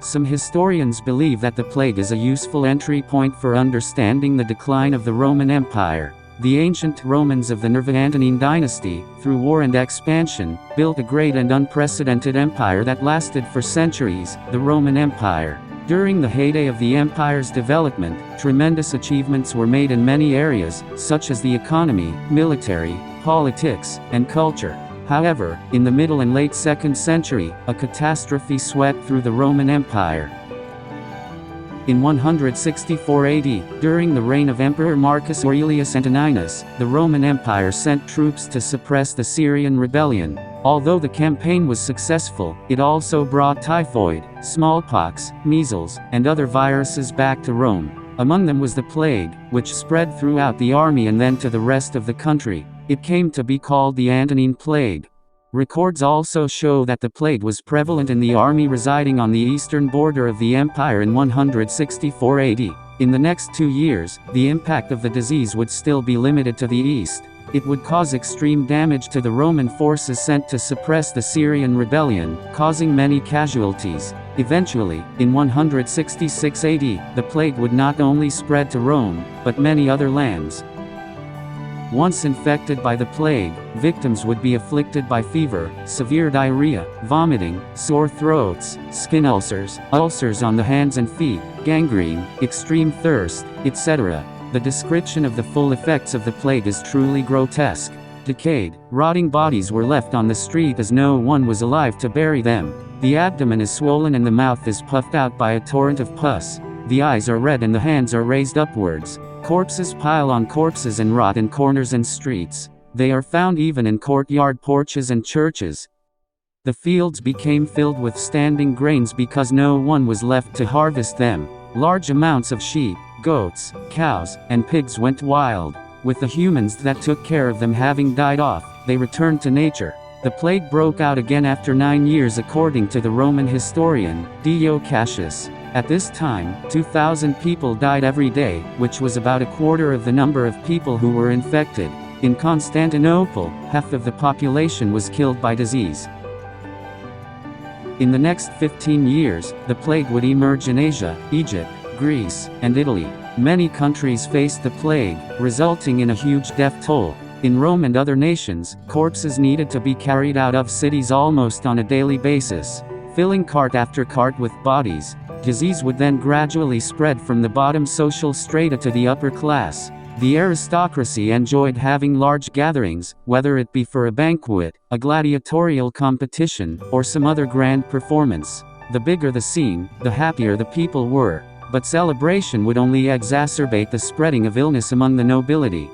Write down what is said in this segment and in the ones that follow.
Some historians believe that the plague is a useful entry point for understanding the decline of the Roman Empire. The ancient Romans of the Antonine dynasty, through war and expansion, built a great and unprecedented empire that lasted for centuries, the Roman Empire. During the heyday of the empire's development, tremendous achievements were made in many areas, such as the economy, military, politics, and culture. However, in the middle and late 2nd century, a catastrophe swept through the Roman Empire. In 164 AD, during the reign of Emperor Marcus Aurelius Antoninus, the Roman Empire sent troops to suppress the Syrian Rebellion. Although the campaign was successful, it also brought typhoid, smallpox, measles, and other viruses back to Rome. Among them was the plague, which spread throughout the army and then to the rest of the country. It came to be called the Antonine Plague. Records also show that the plague was prevalent in the army residing on the eastern border of the empire in 164 AD. In the next 2 years, the impact of the disease would still be limited to the east. It would cause extreme damage to the Roman forces sent to suppress the Syrian Rebellion, causing many casualties. Eventually, in 166 AD, the plague would not only spread to Rome, but many other lands. Once infected by the plague, victims would be afflicted by fever, severe diarrhea, vomiting, sore throats, skin ulcers, ulcers on the hands and feet, gangrene, extreme thirst, etc. The description of the full effects of the plague is truly grotesque. Decayed, rotting bodies were left on the street as no one was alive to bury them. The abdomen is swollen and the mouth is puffed out by a torrent of pus. The eyes are red and the hands are raised upwards. Corpses pile on corpses and rot in corners and streets. They are found even in courtyard porches and churches. The fields became filled with standing grains because no one was left to harvest them. Large amounts of sheep, goats, cows, and pigs went wild. With the humans that took care of them having died off, they returned to nature. The plague broke out again after 9 years according to the Roman historian, Dio Cassius. At this time, 2,000 people died every day, which was about a quarter of the number of people who were infected. In Constantinople, half of the population was killed by disease. In the next 15 years, the plague would emerge in Asia, Egypt, Greece, and Italy. Many countries faced the plague, resulting in a huge death toll. In Rome and other nations, corpses needed to be carried out of cities almost on a daily basis, filling cart after cart with bodies. Disease would then gradually spread from the bottom social strata to the upper class. The aristocracy enjoyed having large gatherings, whether it be for a banquet, a gladiatorial competition, or some other grand performance. The bigger the scene, the happier the people were. But celebration would only exacerbate the spreading of illness among the nobility.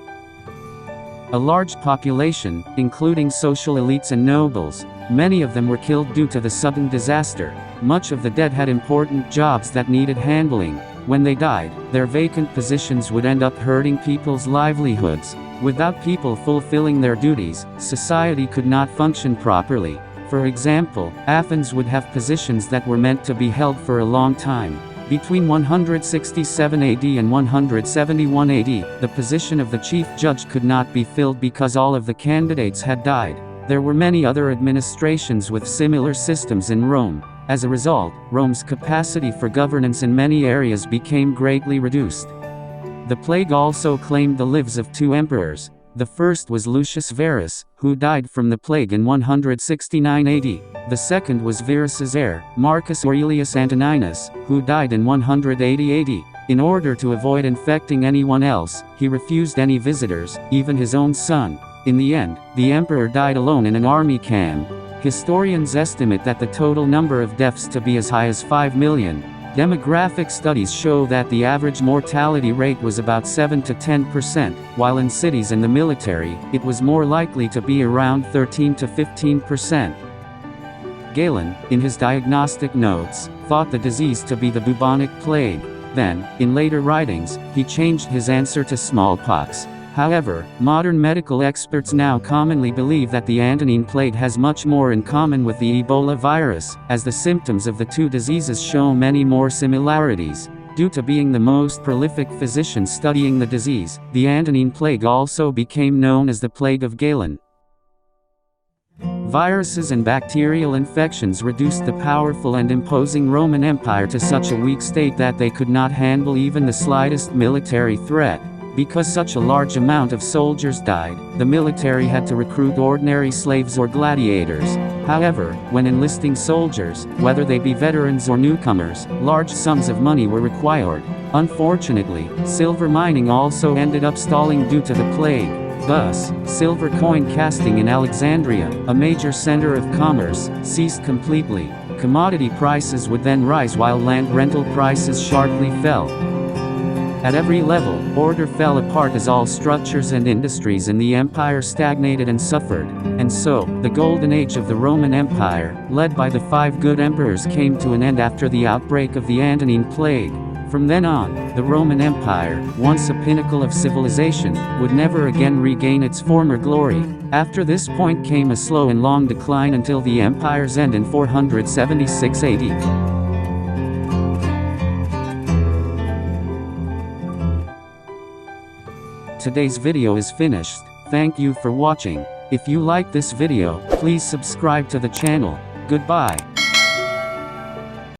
A large population, including social elites and nobles, many of them were killed due to the sudden disaster. Much of the dead had important jobs that needed handling. When they died, their vacant positions would end up hurting people's livelihoods. Without people fulfilling their duties, society could not function properly. For example, Athens would have positions that were meant to be held for a long time. Between 167 AD and 171 AD, the position of the chief judge could not be filled because all of the candidates had died. There were many other administrations with similar systems in Rome. As a result, Rome's capacity for governance in many areas became greatly reduced. The plague also claimed the lives of 2 emperors. The first was Lucius Verus, who died from the plague in 169 AD. The second was Verus's heir, Marcus Aurelius Antoninus, who died in 180 AD. In order to avoid infecting anyone else, he refused any visitors, even his own son. In the end, the emperor died alone in an army camp. Historians estimate that the total number of deaths to be as high as 5 million. Demographic studies show that the average mortality rate was about 7 to 10%, while in cities and the military, it was more likely to be around 13 to 15%. Galen, in his diagnostic notes, thought the disease to be the bubonic plague. Then, in later writings, he changed his answer to smallpox. However, modern medical experts now commonly believe that the Antonine Plague has much more in common with the Ebola virus, as the symptoms of the 2 diseases show many more similarities. Due to being the most prolific physician studying the disease, the Antonine Plague also became known as the Plague of Galen. Viruses and bacterial infections reduced the powerful and imposing Roman Empire to such a weak state that they could not handle even the slightest military threat. Because such a large amount of soldiers died, the military had to recruit ordinary slaves or gladiators. However, when enlisting soldiers, whether they be veterans or newcomers, large sums of money were required. Unfortunately, silver mining also ended up stalling due to the plague. Thus, silver coin casting in Alexandria, a major center of commerce, ceased completely. Commodity prices would then rise while land rental prices sharply fell. At every level, order fell apart as all structures and industries in the empire stagnated and suffered. And so, the golden age of the Roman Empire, led by the 5 good emperors, came to an end after the outbreak of the Antonine Plague. From then on, the Roman Empire, once a pinnacle of civilization, would never again regain its former glory. After this point came a slow and long decline until the empire's end in 476 AD. Today's video is finished. Thank you for watching. If you like this video, please subscribe to the channel. Goodbye.